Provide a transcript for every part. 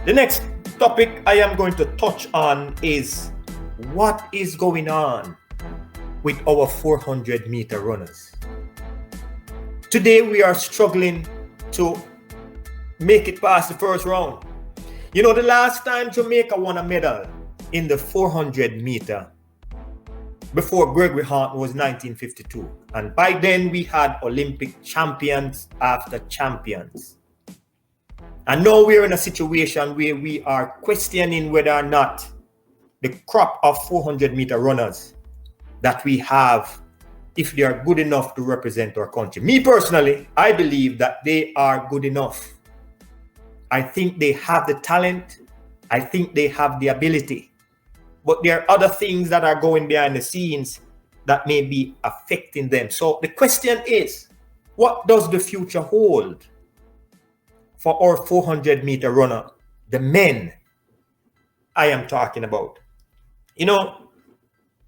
The next topic I am going to touch on is what is going on with our 400-meter runners. Today we are struggling to make it past the first round. You know, the last time Jamaica won a medal in the 400-meter before Gregory Haughton was 1952. And by then we had Olympic champions after champions. And now we're in a situation where we are questioning whether or not the crop of 400-meter runners that we have, if they are good enough to represent our country. Me personally, I believe that they are good enough. I think they have the talent. I think they have the ability. But there are other things that are going behind the scenes that may be affecting them. So the question is, what does the future hold for our 400-meter runner, the men I am talking about? You know,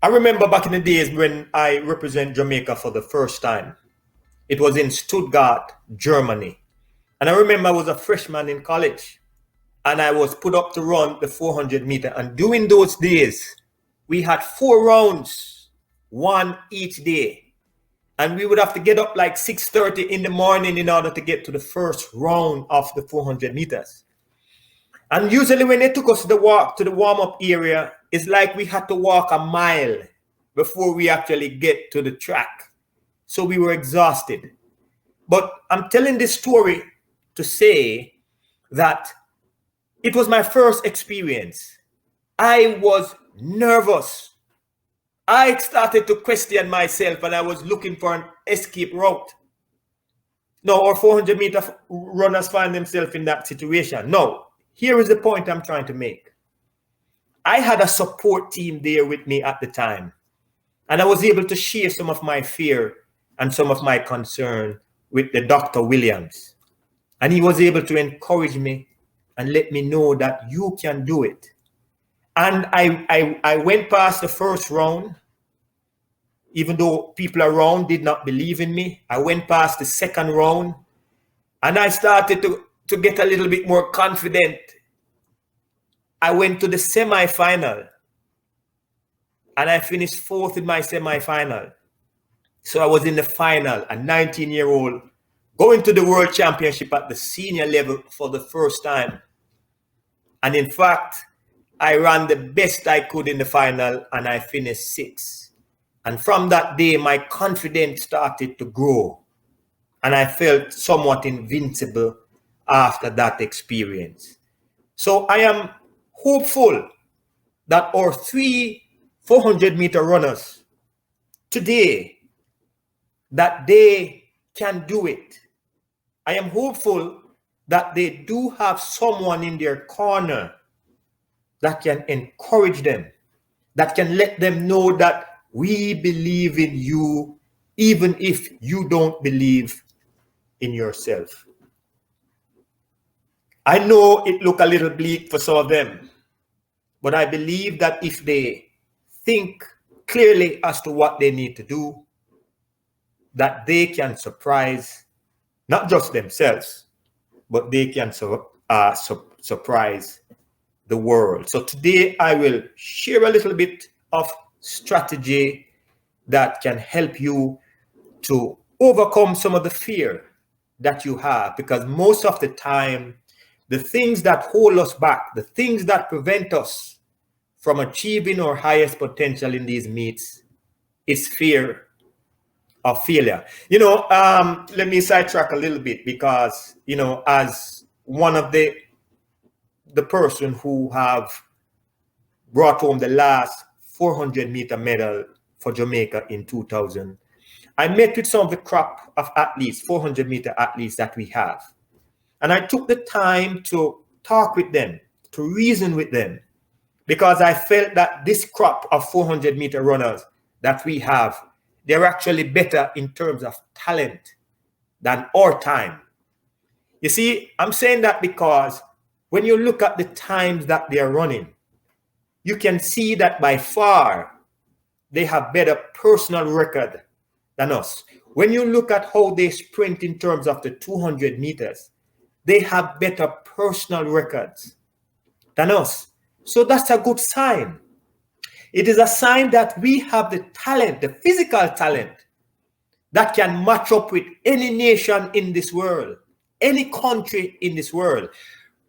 I remember back in the days when I represent Jamaica for the first time. It was in Stuttgart, Germany. And I remember I was a freshman in college and I was put up to run the 400-meter. And during those days, we had 4 rounds, one each day. And we would have to get up like 6:30 in the morning in order to get to the first round of the 400 meters. And usually when they took us to the warm-up area, it's like we had to walk a mile before we actually get to the track. So we were exhausted. But I'm telling this story to say that it was my first experience. I was nervous. I started to question myself and I was looking for an escape route. No, our 400-meter runners find themselves in that situation. No, here is the point I'm trying to make. I had a support team there with me at the time, and I was able to share some of my fear and some of my concern with the Dr. Williams. And he was able to encourage me and let me know that you can do it. And I went past the first round, even though people around did not believe in me. I went past the second round, and I started to get a little bit more confident. I went to the semi-final, and I finished 4th in my semi-final. So I was in the final, a 19-year-old, going to the World Championship at the senior level for the first time. And in fact, I ran the best I could in the final and I finished 6th. And from that day, my confidence started to grow. And I felt somewhat invincible after that experience. So I am hopeful that our 3 400-meter runners today, that they can do it. I am hopeful that they do have someone in their corner that can encourage them, that can let them know that we believe in you, even if you don't believe in yourself. I know it look a little bleak for some of them, but I believe that if they think clearly as to what they need to do, that they can surprise not just themselves, but they can surprise the world. So today I will share a little bit of strategy that can help you to overcome some of the fear that you have, because most of the time, the things that hold us back, the things that prevent us from achieving our highest potential in these meets is fear of failure. You know, let me sidetrack a little bit because, you know, as one of the person who have brought home the last 400-meter medal for Jamaica in 2000, I met with some of the crop of athletes, 400-meter athletes that we have. And I took the time to talk with them, to reason with them, because I felt that this crop of 400-meter runners that we have, they're actually better in terms of talent than our time. You see, I'm saying that because when you look at the times that they are running, you can see that by far they have better personal record than us. When you look at how they sprint in terms of the 200 meters, they have better personal records than us. So that's a good sign. It is a sign that we have the talent, the physical talent, that can match up with any nation in this world, any country in this world.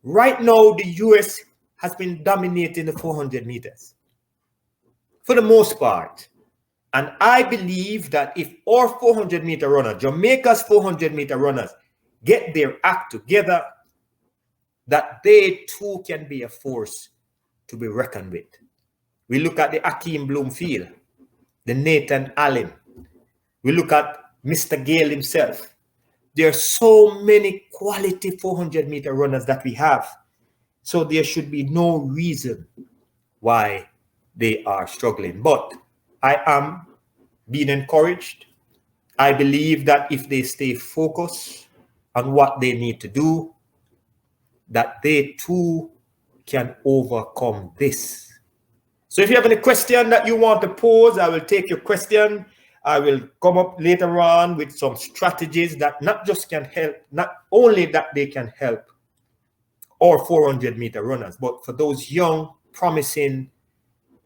Right now, the US has been dominating the 400 meters for the most part. And I believe that if our 400-meter runners, Jamaica's 400-meter runners, get their act together, that they too can be a force to be reckoned with. We look at the Akeem Bloomfield, the Nathan Allen. We look at Mr. Gale himself. There are so many quality 400-meter runners that we have. So there should be no reason why they are struggling. But I am being encouraged. I believe that if they stay focused on what they need to do, that they too can overcome this. So if you have any question that you want to pose, I will take your question. I will come up later on with some strategies that not just can help, not only that they can help our 400-meter runners, but for those young, promising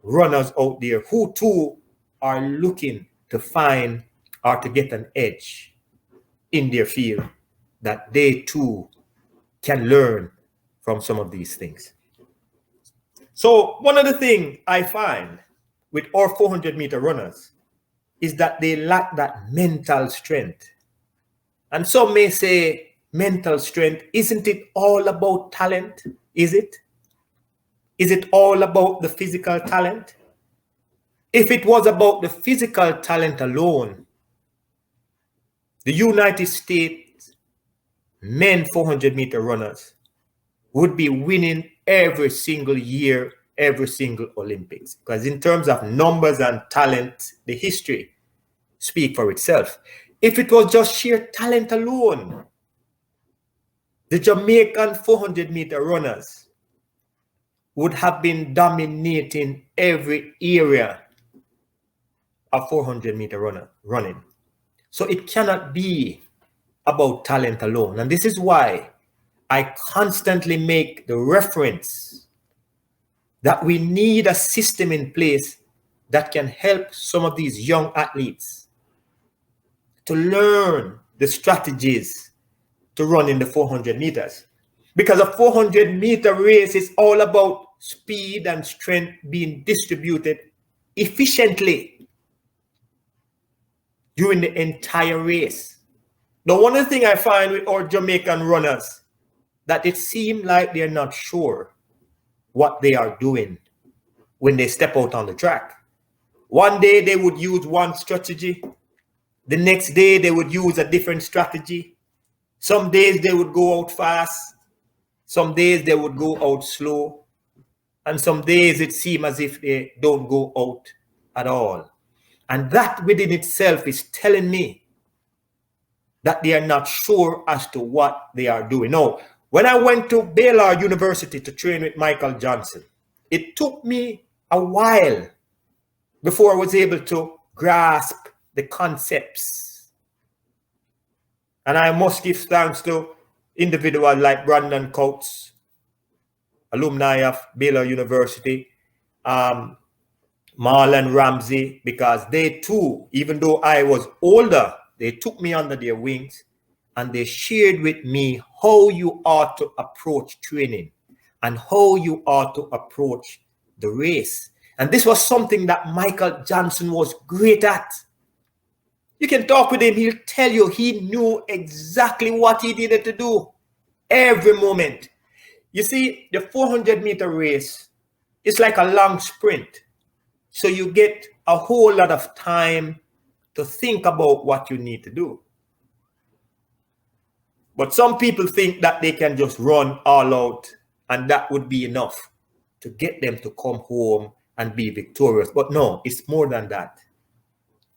runners out there who too are looking to find or to get an edge in their field, that they too can learn from some of these things. So one of the things I find with our 400-meter runners is that they lack that mental strength. And some may say mental strength, isn't it all about talent? Is it? Is it all about the physical talent? If it was about the physical talent alone, the United States men 400-meter runners would be winning every single year, every single Olympics. Because in terms of numbers and talent, the history speaks for itself. If it was just sheer talent alone, the Jamaican 400-meter runners would have been dominating every area of 400-meter running. So it cannot be about talent alone. And this is why I constantly make the reference that we need a system in place that can help some of these young athletes to learn the strategies to run in the 400 meters. Because a 400-meter race is all about speed and strength being distributed efficiently during the entire race. Now, one of the things I find with our Jamaican runners, that it seems like they're not sure what they are doing when they step out on the track. One day they would use one strategy. The next day they would use a different strategy. Some days they would go out fast. Some days they would go out slow. And some days it seems as if they don't go out at all. And that within itself is telling me that they are not sure as to what they are doing. Now, when I went to Baylor University to train with Michael Johnson, it took me a while before I was able to grasp the concepts. And I must give thanks to individuals like Brandon Coates, alumni of Baylor University, Marlon Ramsey, because they too, even though I was older, they took me under their wings and they shared with me how you ought to approach training and how you ought to approach the race. And this was something that Michael Johnson was great at. You can talk with him, he'll tell you he knew exactly what he needed to do every moment. You see, the 400-meter race is like a long sprint. So you get a whole lot of time to think about what you need to do. But some people think that they can just run all out and that would be enough to get them to come home and be victorious. But no, it's more than that.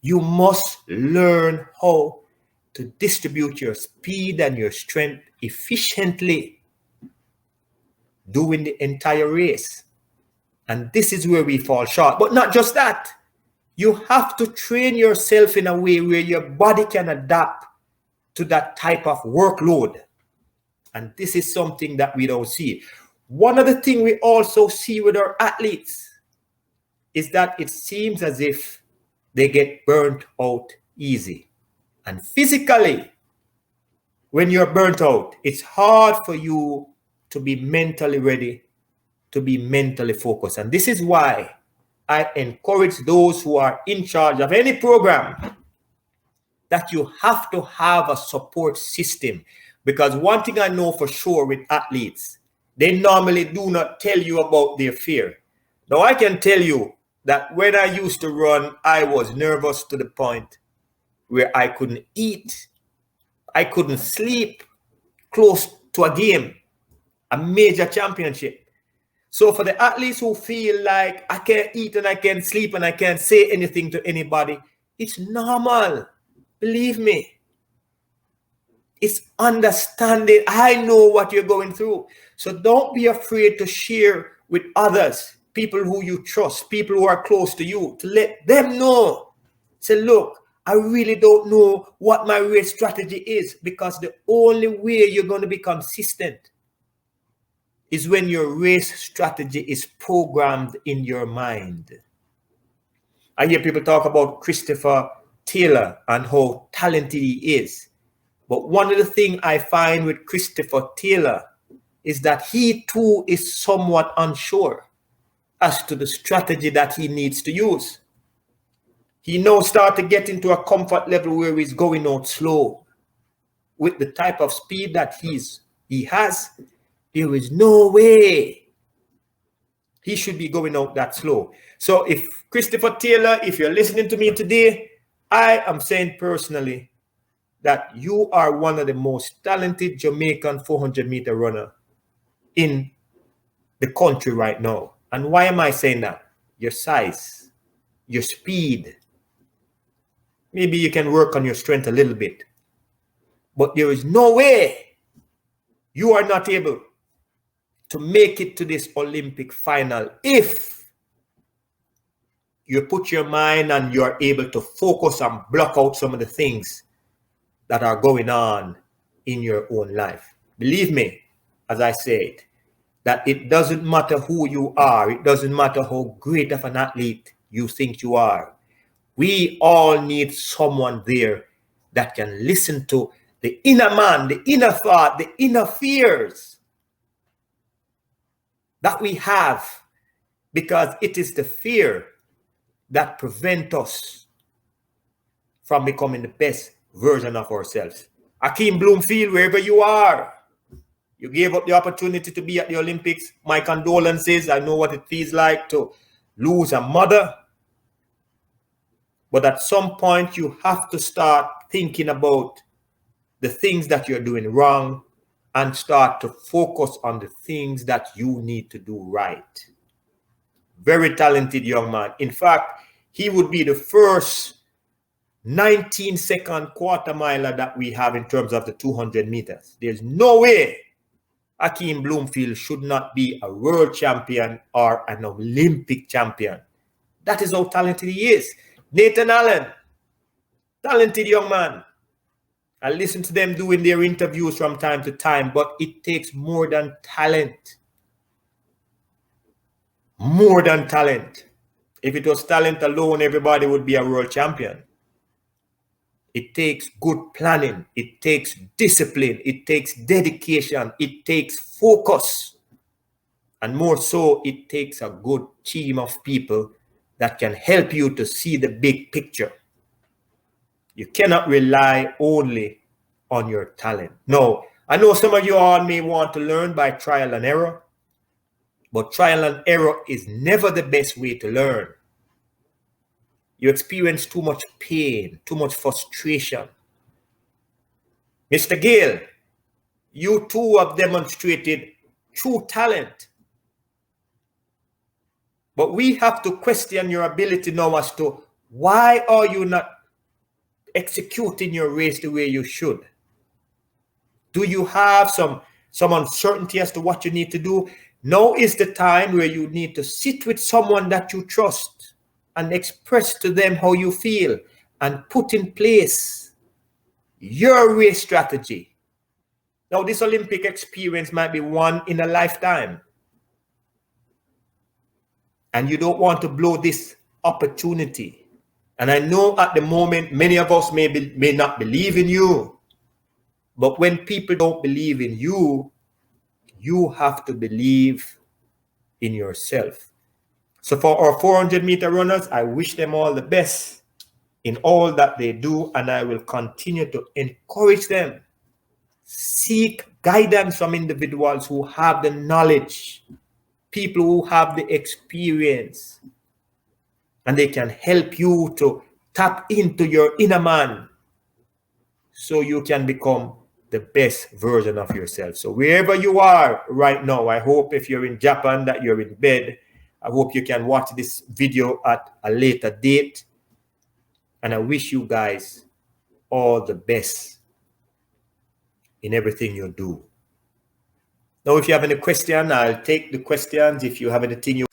You must learn how to distribute your speed and your strength efficiently during the entire race. And this is where we fall short. But not just that. You have to train yourself in a way where your body can adapt to that type of workload. And this is something that we don't see. One of the things we also see with our athletes is that it seems as if they get burnt out easy. And physically, when you're burnt out, it's hard for you to be mentally ready, to be mentally focused. And this is why I encourage those who are in charge of any program that you have to have a support system. Because one thing I know for sure with athletes, they normally do not tell you about their fear. Now, I can tell you that when I used to run, I was nervous to the point where I couldn't eat, I couldn't sleep close to a game, a major championship. So for the athletes who feel like I can't eat and I can't sleep and I can't say anything to anybody, it's normal. Believe me. It's understanding. I know what you're going through. So don't be afraid to share with others, people who you trust, people who are close to you, to let them know. Say, look, I really don't know what my race strategy is, because the only way you're going to be consistent is when your race strategy is programmed in your mind. I hear people talk about Christopher Taylor and how talented he is. But one of the things I find with Christopher Taylor is that he too is somewhat unsure as to the strategy that he needs to use. He now starts to get into a comfort level where he's going out slow. With the type of speed that he has, there is no way he should be going out that slow. So if Christopher Taylor, if you're listening to me today, I am saying personally that you are one of the most talented Jamaican 400-meter runner in the country right now. And why am I saying that? Your size, your speed. Maybe you can work on your strength a little bit. But there is no way you are not able to make it to this Olympic final if you put your mind and you are able to focus and block out some of the things that are going on in your own life. Believe me, as I said, that it doesn't matter who you are. It doesn't matter how great of an athlete you think you are. We all need someone there that can listen to the inner man, the inner thought, the inner fears that we have, because it is the fear that prevents us from becoming the best version of ourselves. Akeem Bloomfield, wherever you are, you gave up the opportunity to be at the Olympics. My condolences. I know what it feels like to lose a mother. But at some point, you have to start thinking about the things that you're doing wrong and start to focus on the things that you need to do right. Very talented young man. In fact, he would be the first 19-second quarter miler that we have in terms of the 200 meters. There's no way Akeem Bloomfield should not be a world champion or an Olympic champion. That is how talented he is. Nathan Allen, talented young man. I listen to them doing their interviews from time to time, but it takes more than talent. More than talent. If it was talent alone, everybody would be a world champion. It takes good planning. It takes discipline. It takes dedication. It takes focus. And more so, it takes a good team of people that can help you to see the big picture. You cannot rely only on your talent. No, I know some of you all may want to learn by trial and error, but trial and error is never the best way to learn. You experience too much pain, too much frustration. Mr. Gale, you too have demonstrated true talent. But we have to question your ability now as to why are you not executing your race the way you should? Do you have some uncertainty as to what you need to do? Now is the time where you need to sit with someone that you trust and express to them how you feel and put in place your race strategy. Now, this Olympic experience might be one in a lifetime. and you don't want to blow this opportunity. And I know at the moment many of us may not believe in you, but when people don't believe in you, you have to believe in yourself. So for our 400-meter runners, I wish them all the best in all that they do, and I will continue to encourage them. Seek guidance from individuals who have the knowledge, people who have the experience, and they can help you to tap into your inner man so you can become the best version of yourself. So wherever you are right now, I hope if you're in Japan that you're in bed. I hope you can watch this video at a later date. And I wish you guys all the best in everything you do. Now, if you have any question, I'll take the questions. If you have anything you